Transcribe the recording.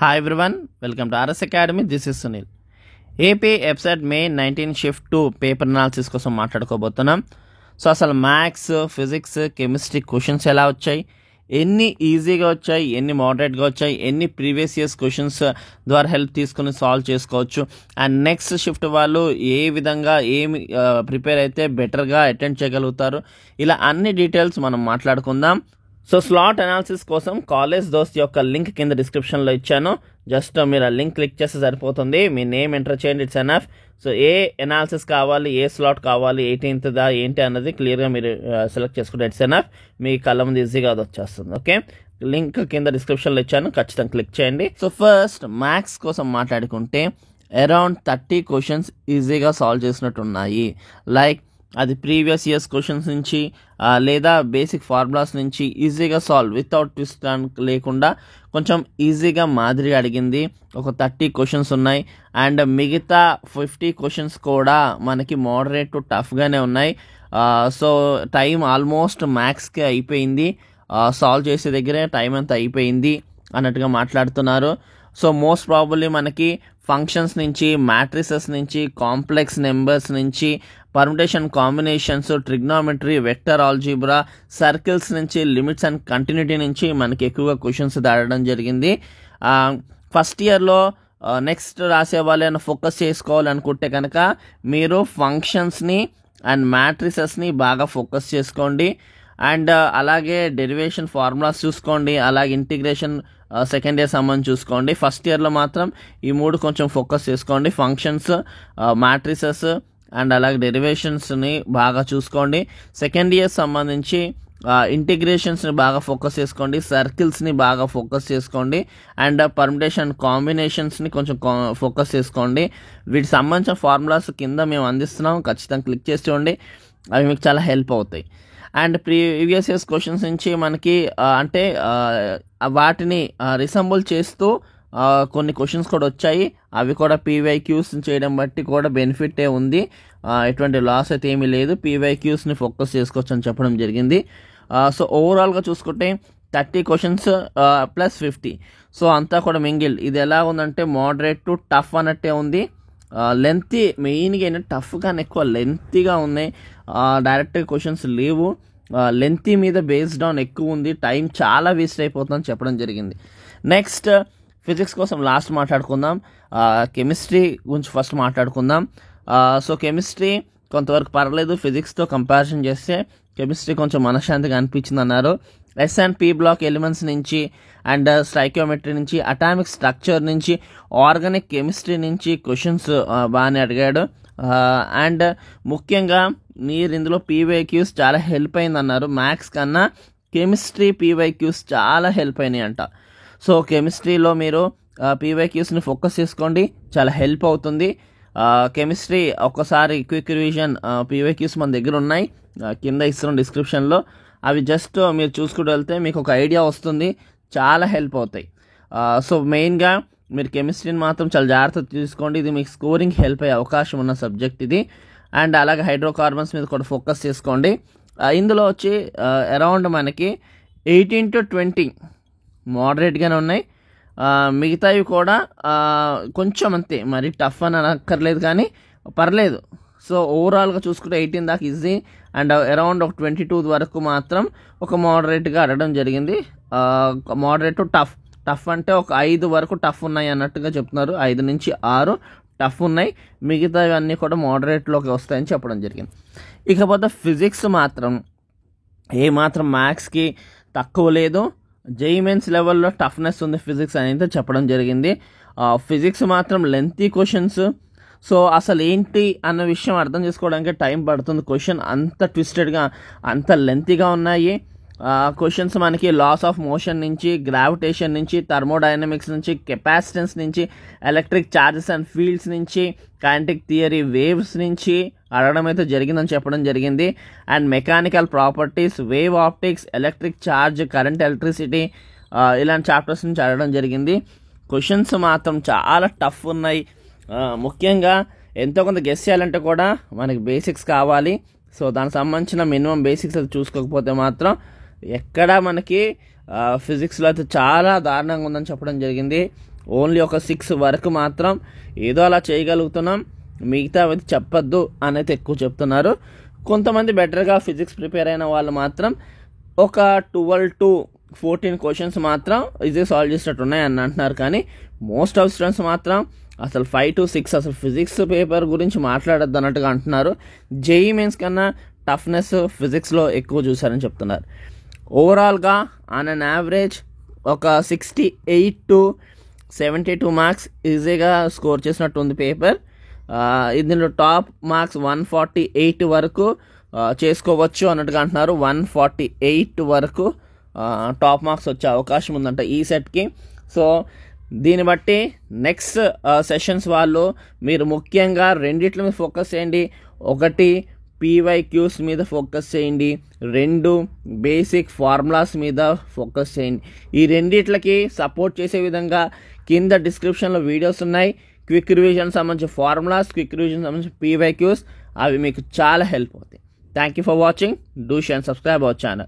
Hi everyone, welcome to RS Academy. This is Sunil. AP EBSET May 19 shift 2 paper analysis కోసం మాట్లాడుకోబోతున్నాం. So అసలు maths, physics, chemistry questions ఎలా వచ్చాయి, ఎన్ని ఈజీగా వచ్చాయి, ఎన్ని మోడరేట్గా వచ్చాయి, ఎన్ని ప్రీవియస్ ఇయర్స్ క్వశ్చన్స్ ద్వారా హెల్ప్ తీసుకుని సాల్వ్ చేసుకోవచ్చు, అండ్ నెక్స్ట్ షిఫ్ట్ వాళ్ళు ఏ విధంగా ఏమి ప్రిపేర్ అయితే బెటర్గా అటెండ్ చేయగలుగుతారు, ఇలా అన్ని డీటెయిల్స్ మనం మాట్లాడుకుందాం. సో స్లాట్ అనాలిసిస్ కోసం కాలేజ్ దోస్త్ యొక్క లింక్ కింద డిస్క్రిప్షన్లో ఇచ్చాను. జస్ట్ మీరు ఆ లింక్ క్లిక్ చేస్తే సరిపోతుంది. మీ నేమ్ ఎంటర్ చేయండి, it's enough. So A analysis కావాలి, ఏ స్లాట్ కావాలి, 18th ఏంటి అన్నది క్లియర్గా మీరు సెలెక్ట్ చేసుకుంటే ఇట్స్ ఎనఫ్. మీ కళ్ళ ముందు ఈజీగా అది వచ్చేస్తుంది. ఓకే, లింక్ కింద డిస్క్రిప్షన్లో ఇచ్చాను, ఖచ్చితంగా క్లిక్ చేయండి. సో ఫస్ట్ మ్యాథ్స్ కోసం మాట్లాడుకుంటే అరౌండ్ 30 క్వశ్చన్స్ ఈజీగా సాల్వ్ చేసినట్టు ఉన్నాయి. లైక్ అది ప్రీవియస్ ఇయర్స్ క్వశ్చన్స్ నుంచి లేదా బేసిక్ ఫార్ములాస్ నుంచి ఈజీగా సాల్వ్ వితౌట్ ట్విస్ట్ లేకుండా కొంచెం ఈజీగా మాదిరి అడిగింది. ఒక 30 క్వశ్చన్స్ ఉన్నాయి. అండ్ మిగతా 50 క్వశ్చన్స్ కూడా మనకి మోడరేట్ టు టఫ్గానే ఉన్నాయి. సో టైం ఆల్మోస్ట్ మ్యాథ్స్కి అయిపోయింది, సాల్వ్ చేసే దగ్గరే టైం అంతా అయిపోయింది అన్నట్టుగా మాట్లాడుతున్నారు. సో మోస్ట్ ప్రాబబ్లీ మనకి ఫంక్షన్స్ నుంచి, మ్యాట్రిసెస్ నుంచి, కాంప్లెక్స్ నెంబర్స్ నుంచి, permutation combinations, trigonometry, vector algebra, circles నుంచి, లిమిట్స్ అండ్ కంటిన్యూటీ నుంచి మనకి ఎక్కువగా క్వశ్చన్స్ దాడడం జరిగింది. ఫస్ట్ ఇయర్లో నెక్స్ట్ రాసే వాళ్ళని ఫోకస్ చేసుకోవాలనుకుంటే కనుక మీరు ఫంక్షన్స్ని అండ్ మ్యాట్రిసెస్ని బాగా ఫోకస్ చేసుకోండి. అండ్ అలాగే డెరివేషన్ ఫార్ములాస్ చూసుకోండి, అలాగే ఇంటిగ్రేషన్ సెకండ్ ఇయర్ సంబంధించి చూసుకోండి. ఫస్ట్ ఇయర్లో మాత్రం ఈ మూడు కొంచెం ఫోకస్ చేసుకోండి. ఫంక్షన్స్, మ్యాట్రిసెస్ అండ్ అలాగే డెరివేషన్స్ని బాగా చూసుకోండి. సెకండ్ ఇయర్ సంబంధించి ఇంటిగ్రేషన్స్ని బాగా ఫోకస్ చేసుకోండి, సర్కిల్స్ని బాగా ఫోకస్ చేసుకోండి, అండ్ పర్ముటేషన్ కాంబినేషన్స్ని కొంచెం ఫోకస్ చేసుకోండి. వీటికి సంబంధించిన ఫార్ములాస్ కింద మేము అందిస్తున్నాం, ఖచ్చితంగా క్లిక్ చేసి చూడండి, అవి మీకు చాలా హెల్ప్ అవుతాయి. అండ్ ప్రీవియస్ ఇయర్స్ క్వశ్చన్స్ నుంచి మనకి అంటే వాటిని రిసెంబుల్ చేస్తూ కొన్ని క్వశ్చన్స్ కూడా వచ్చాయి. అవి కూడా పీవైక్యూస్ చేయడం బట్టి కూడా బెనిఫిటే ఉంది, ఎటువంటి లాస్ అయితే ఏమీ లేదు. పీవైక్యూస్ని ఫోకస్ చేసుకోవచ్చు అని చెప్పడం జరిగింది. సో ఓవరాల్గా చూసుకుంటే 30 క్వశ్చన్స్ ప్లస్ 50, సో అంతా కూడా మింగిల్. ఇది ఎలా ఉందంటే మోడరేట్ టు టఫ్ అన్నట్టే ఉంది. లెంతీ మెయిన్గా ఏంటంటే టఫ్ కానీ ఎక్కువ లెంతీగా ఉన్నాయి. డైరెక్ట్ క్వశ్చన్స్ లేవు, లెంతీ మీద బేస్డ్ ఆన్ ఎక్కువ ఉంది. టైం చాలా వేస్ట్ అయిపోతుందని చెప్పడం జరిగింది. నెక్స్ట్ ఫిజిక్స్ కోసం లాస్ట్ మాట్లాడుకుందాం. కెమిస్ట్రీ గురించి ఫస్ట్ మాట్లాడుకుందాం. సో కెమిస్ట్రీ కొంతవరకు పర్లేదు, ఫిజిక్స్తో కంపారిజన్ చేస్తే కెమిస్ట్రీ కొంచెం మనశ్శాంతిగా అనిపించింది అన్నారు. S and P block elements నుంచి అండ్ స్టైకియోమెట్రీ నుంచి, అటామిక్ స్ట్రక్చర్ నుంచి, ఆర్గానిక్ కెమిస్ట్రీ నుంచి క్వశ్చన్స్ బాగానే అడిగాడు. అండ్ ముఖ్యంగా మీరు ఇందులో పీవైక్యూస్ చాలా హెల్ప్ అయింది అన్నారు. మ్యాథ్స్ కన్నా కెమిస్ట్రీ పీవైక్యూస్ చాలా హెల్ప్ అయినాయి అంట. సో కెమిస్ట్రీలో మీరు పీవైక్యూస్ని ఫోకస్ చేసుకోండి, చాలా హెల్ప్ అవుతుంది. కెమిస్ట్రీ ఒక్కసారి క్విక్ రివిజన్ పీవైక్యూస్ మన దగ్గర ఉన్నాయి, కింద ఇస్తున్నాం డిస్క్రిప్షన్లో. అవి జస్ట్ మీరు చూసుకుంటూ వెళ్తే మీకు ఒక ఐడియా వస్తుంది, చాలా హెల్ప్ అవుతాయి. సో మెయిన్గా మీరు కెమిస్ట్రీని మాత్రం చాలా జాగ్రత్త తీసుకోండి, ఇది మీకు స్కోరింగ్ హెల్ప్ అయ్యే అవకాశం ఉన్న సబ్జెక్ట్ ఇది. అండ్ అలాగే హైడ్రోకార్బన్స్ మీద కూడా ఫోకస్ చేసుకోండి. ఇందులో వచ్చి అరౌండ్ మనకి 18 to 20 మోడరేట్గానే ఉన్నాయి. మిగతావి కూడా కొంచెం అంతే, మరి టఫ్ అని అనక్కర్లేదు కానీ పర్లేదు. సో ఓవరాల్గా చూసుకుంటే 18 దాకా ఈజీ, అండ్ అరౌండ్ ఒక 22 వరకు మాత్రం ఒక మోడరేట్గా అడగడం జరిగింది. మోడరేట్ టు టఫ్, టఫ్ అంటే ఒక 5 వరకు టఫ్ ఉన్నాయి అన్నట్టుగా చెప్తున్నారు. 5 నుంచి 6 టఫ్ ఉన్నాయి, మిగతావి అన్నీ కూడా మోడరేట్లోకి వస్తాయని చెప్పడం జరిగింది. ఇకపోతే ఫిజిక్స్ మాత్రం ఏమాత్రం మ్యాథ్స్కి తక్కువ లేదు, జేఈఈ మెయిన్స్ లెవెల్లో టఫ్నెస్ ఉంది ఫిజిక్స్ అనేది చెప్పడం జరిగింది. ఫిజిక్స్ మాత్రం లెంతీ క్వశ్చన్స్, సో అసలు ఏంటి అన్న విషయం అర్థం చేసుకోవడానికి టైం పడుతుంది. క్వశ్చన్ అంత ట్విస్టెడ్గా, అంత లెంతీగా ఉన్నాయి. క్వశ్చన్స్ మనకి లాస్ ఆఫ్ మోషన్ నుంచి, గ్రావిటేషన్ నుంచి, థర్మోడైనమిక్స్ నుంచి, కెపాసిటెన్స్ నుంచి, ఎలక్ట్రిక్ ఛార్జెస్ అండ్ ఫీల్డ్స్ నుంచి, కైనెటిక్ థియరీ, వేవ్స్ నుంచి అడగడం అయితే జరిగిందని చెప్పడం జరిగింది. And mechanical properties, wave optics, electric charge, current, electricity, ఇలాంటి చాప్టర్స్ నుంచి అడగడం జరిగింది. క్వశ్చన్స్ మాత్రం చాలా టఫ్ ఉన్నాయి. ముఖ్యంగా ఎంతో కొంత గెస్ చేయాలంటే కూడా మనకి బేసిక్స్ కావాలి. సో దానికి సంబంధించిన మినిమం బేసిక్స్ అది చూసుకోకపోతే మాత్రం ఎక్కడ మనకి ఫిజిక్స్లో అయితే చాలా దారుణంగా ఉందని చెప్పడం జరిగింది. ఓన్లీ ఒక 6 వరకు మాత్రం ఏదో అలా చేయగలుగుతున్నాం, మిగతా చెప్పొద్దు అనేది ఎక్కువ చెప్తున్నారు. కొంతమంది బెటర్గా ఫిజిక్స్ ప్రిపేర్ అయిన వాళ్ళు మాత్రం ఒక 12 to 14 క్వశ్చన్స్ మాత్రం ఈజీ సాల్వ్ చేసేటట్టు ఉన్నాయని అంటున్నారు. కానీ మోస్ట్ ఆఫ్ స్టూడెంట్స్ మాత్రం అసలు 5 to 6 అసలు ఫిజిక్స్ పేపర్ గురించి మాట్లాడొద్దు అన్నట్టుగా అంటున్నారు. జేఈ మెయిన్స్ కన్నా టఫ్నెస్ ఫిజిక్స్లో ఎక్కువ చూసారని చెప్తున్నారు. ఓవరాల్గా ఆన్ అన్ యావరేజ్ ఒక 68 to 72 మార్క్స్ ఈజీగా స్కోర్ చేసినట్టు ఉంది పేపర్. ఇందులో టాప్ మార్క్స్ 148 వరకు చేసుకోవచ్చు అన్నట్టుగా అంటున్నారు. 148 వరకు టాప్ మార్క్స్ వచ్చే అవకాశం ఉందంట ఈ సెట్కి. సో దీన్ని బట్టి నెక్స్ట్ సెషన్స్ వాళ్ళు మీరు ముఖ్యంగా రెండిట్ల మీద ఫోకస్ చేయండి. ఒకటి PYQs మీద ఫోకస్ చేయండి, 2 బేసిక్ ఫార్ములాస్ మీద ఫోకస్ చేయండి. ఈ రెండిట్లకి సపోర్ట్ చేసే విధంగా కింద డిస్క్రిప్షన్లో వీడియోస్ ఉన్నాయి. క్విక్ రివిజన్ సంబంధించిన ఫార్ములాస్, క్విక్ రివిజన్ సంబంధించిన PYQs, అవి మీకు చాలా హెల్ప్ అవుతాయి. Thank you for watching. Do share and subscribe our channel.